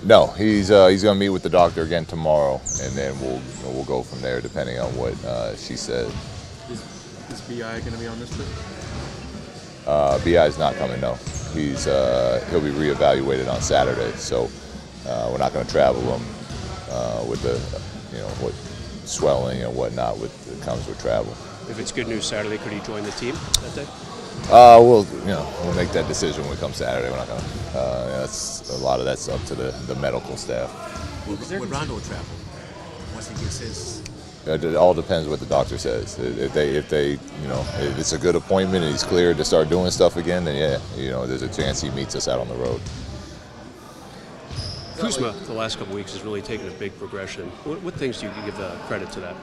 No, he's going to meet with the doctor again tomorrow, and then we'll go from there depending on what she says. Is BI going to be on this trip? BI is not coming. No, he'll be reevaluated on Saturday, so we're not going to travel him with the what swelling and whatnot that comes with travel. If it's good news Saturday, could he join the team that day? We'll make that decision when it comes Saturday. We're not going to. That's a lot of that's up to the medical staff. Would Rondo travel once he gets his? It all depends what the doctor says. If it's a good appointment and he's cleared to start doing stuff again, then yeah, there's a chance he meets us out on the road. Kuzma, the last couple of weeks, has really taken a big progression. What things do you give credit to that?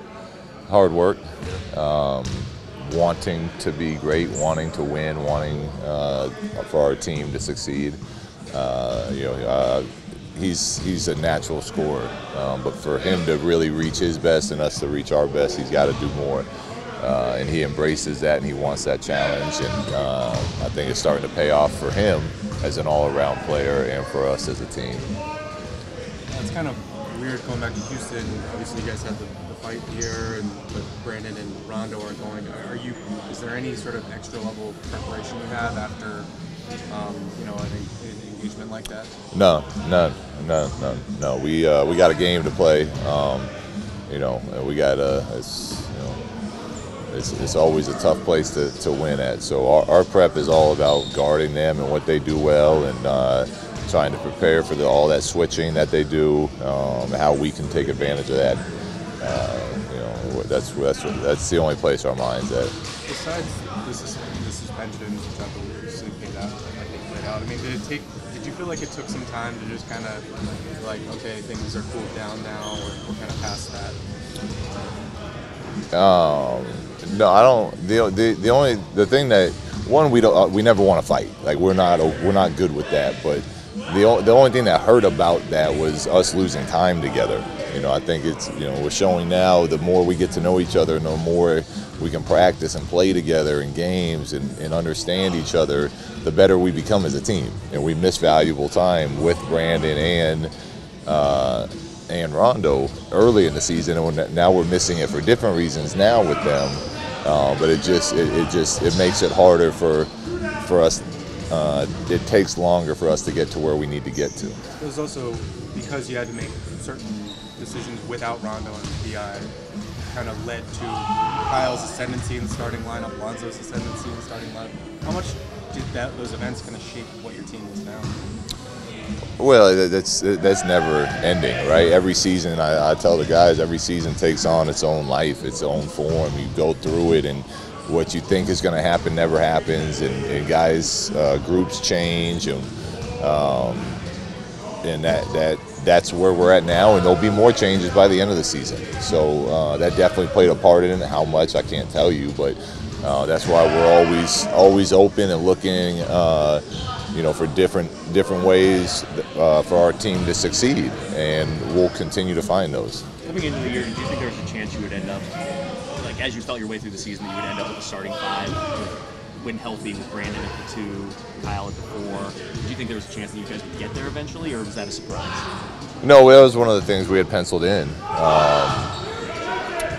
Hard work, wanting to be great, wanting to win, wanting for our team to succeed. He's a natural scorer, but for him to really reach his best and us to reach our best, he's got to do more. And he embraces that and he wants that challenge, and I think it's starting to pay off for him as an all-around player and for us as a team. It's kind of weird going back to Houston. Obviously, you guys had the fight here, but Brandon and Rondo are going. Is there any sort of extra level of preparation you have after, an engagement like that? No. We got a game to play. We got it's always a tough place to win at. So our prep is all about guarding them and what they do well, and trying to prepare for all that switching that they do, how we can take advantage of that. That's the only place our mind's at. Besides the suspension, which I believe played out. I mean, did you feel like it took some time to just kind of okay, things are cooled down now, or we're kind of past that? No, I don't. The thing that we never want to fight. Like we're not good with that. But the only thing that hurt about that was us losing time together. I think it's we're showing now the more we get to know each other, and the more we can practice and play together in games and understand each other, the better we become as a team. And we miss valuable time with Brandon and Rondo early in the season, and now we're missing it for different reasons now with them. But it makes it harder for us. It takes longer for us to get to where we need to get to. It was also because you had to make certain decisions without Rondo and BI, kind of led to Kyle's ascendancy in the starting lineup, Lonzo's ascendancy in the starting lineup. How much did those events kind of shape what your team is now? Well, that's never ending, right? Every season, I tell the guys, every season takes on its own life, its own form. You go through it, and what you think is going to happen never happens, and guys, groups change, and that's where we're at now, and there'll be more changes by the end of the season. So that definitely played a part in it. How much, I can't tell you, but that's why we're always open and looking, for different ways for our team to succeed, and we'll continue to find those. Coming into the year, did you think there was a chance you would end up, as you felt your way through the season, that you would end up with a starting five, when healthy, with Brandon at the 2, Kyle at the 4? Did you think there was a chance that you guys would get there eventually, or was that a surprise? No, that was one of the things we had penciled in.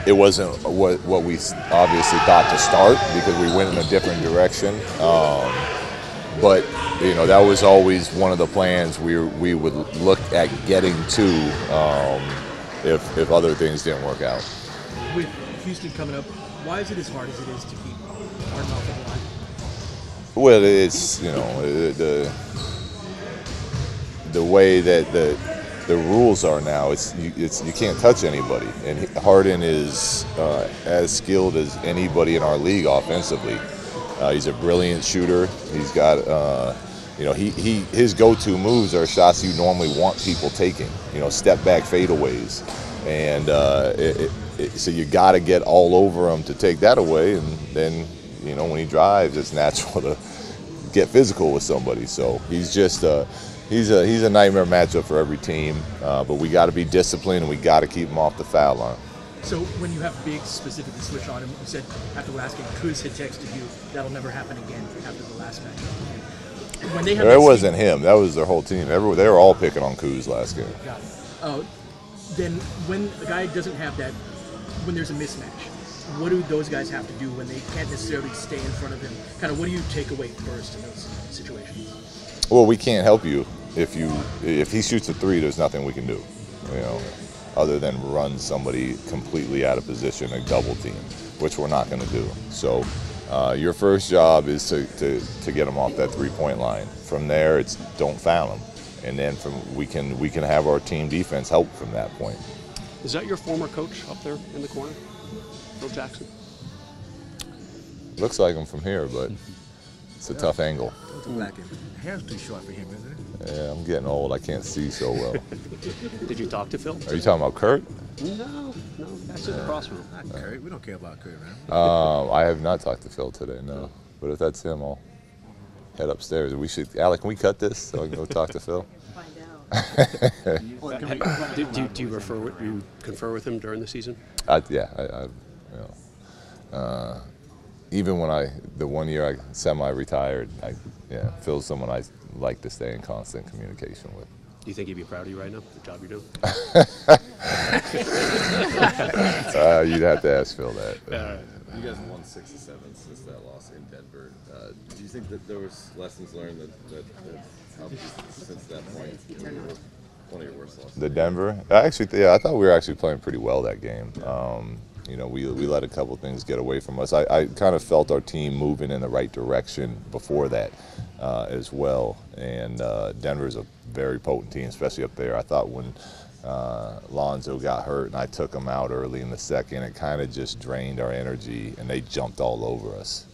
It wasn't what we obviously thought to start, because we went in a different direction. But that was always one of the plans we would look at getting to if other things didn't work out. With Houston coming up, why is it as hard as it is to keep Martin off the line? Well, it's the way that the rules are now. You can't touch anybody, and Harden is as skilled as anybody in our league offensively. He's a brilliant shooter. He's got his go-to moves are shots you normally want people taking. Step back fadeaways, and so you got to get all over him to take that away, and then when he drives, it's natural to get physical with somebody. So he's just he's a nightmare matchup for every team. But we got to be disciplined, and we got to keep him off the foul line. So when you have Biggs specifically switch on him, you said after the last game, Kuz had texted you, that'll never happen again after the last match. when they have It that wasn't him. That was their whole team. They were all picking on Kuz last game. Got it. Then when a guy doesn't have that, when there's a mismatch, what do those guys have to do when they can't necessarily stay in front of him? Kind of what do you take away first in those situations? Well, we can't help you if he shoots a three. There's nothing we can do, other than run somebody completely out of position, a double team, which we're not going to do. So your first job is to get them off that 3-point line. From there, it's don't foul them, and then we can have our team defense help from that point. Is that your former coach up there in the corner, Phil Jackson? Looks like him from here, but it's a tough angle. Hair's too short for him, isn't it? Yeah, I'm getting old. I can't see so well. Did you talk to Phil? Are you talking about Kurt? No, that's just across from him. Not Kurt. We don't care about Kurt, man. I have not talked to Phil today, no. But if that's him, I'll head upstairs. Alec, can we cut this so I can go talk to Phil? Do you confer with him during the season? Even when the 1 year I semi-retired, Phil's someone I like to stay in constant communication with. Do you think he'd be proud of you right now, the job you're doing? You'd have to ask Phil that. You guys won 6 of 7 since that loss in Denver. Do you think that there was lessons learned that helped you since that point? One of your worst losses. The Denver? I thought we were actually playing pretty well that game. We let a couple things get away from us. I kind of felt our team moving in the right direction before that as well. And Denver's a very potent team, especially up there. I thought when Lonzo got hurt and I took him out early in the second, it kind of just drained our energy and they jumped all over us.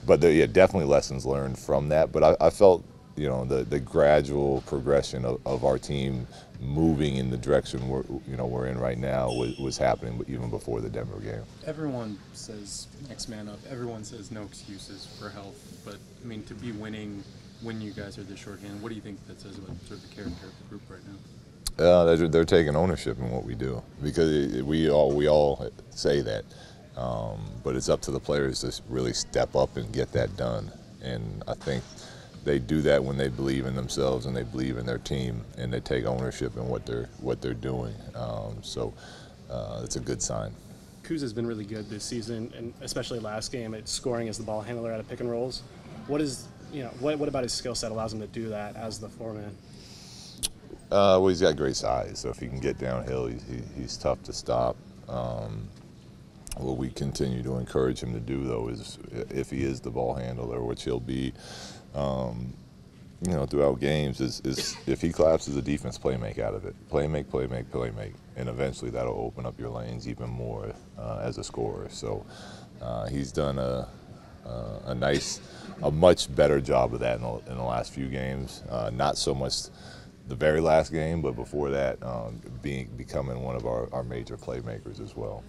But definitely lessons learned from that. But I felt the gradual progression of our team moving in the direction we're in right now was happening even before the Denver game. Everyone says next man up. Everyone says no excuses for health. But I mean, to be winning when you guys are this shorthanded, what do you think that says about sort of the character of the group right now? They're taking ownership in what we do because we all say that, but it's up to the players to really step up and get that done. And I think they do that when they believe in themselves and they believe in their team and they take ownership in what they're doing. So it's a good sign. Kuz has been really good this season, and especially last game at scoring as the ball handler out of pick and rolls. What about his skill set allows him to do that as the foreman? Well, he's got great size, so if he can get downhill, he's tough to stop. What we continue to encourage him to do, though, is if he is the ball handler, which he'll be, throughout games, is if he collapses the defense, play-make out of it. Play-make, play-make, play-make. And eventually that'll open up your lanes even more as a scorer. So he's done a much better job of that in the last few games. Not so much the very last game, but before that, becoming one of our major playmakers as well.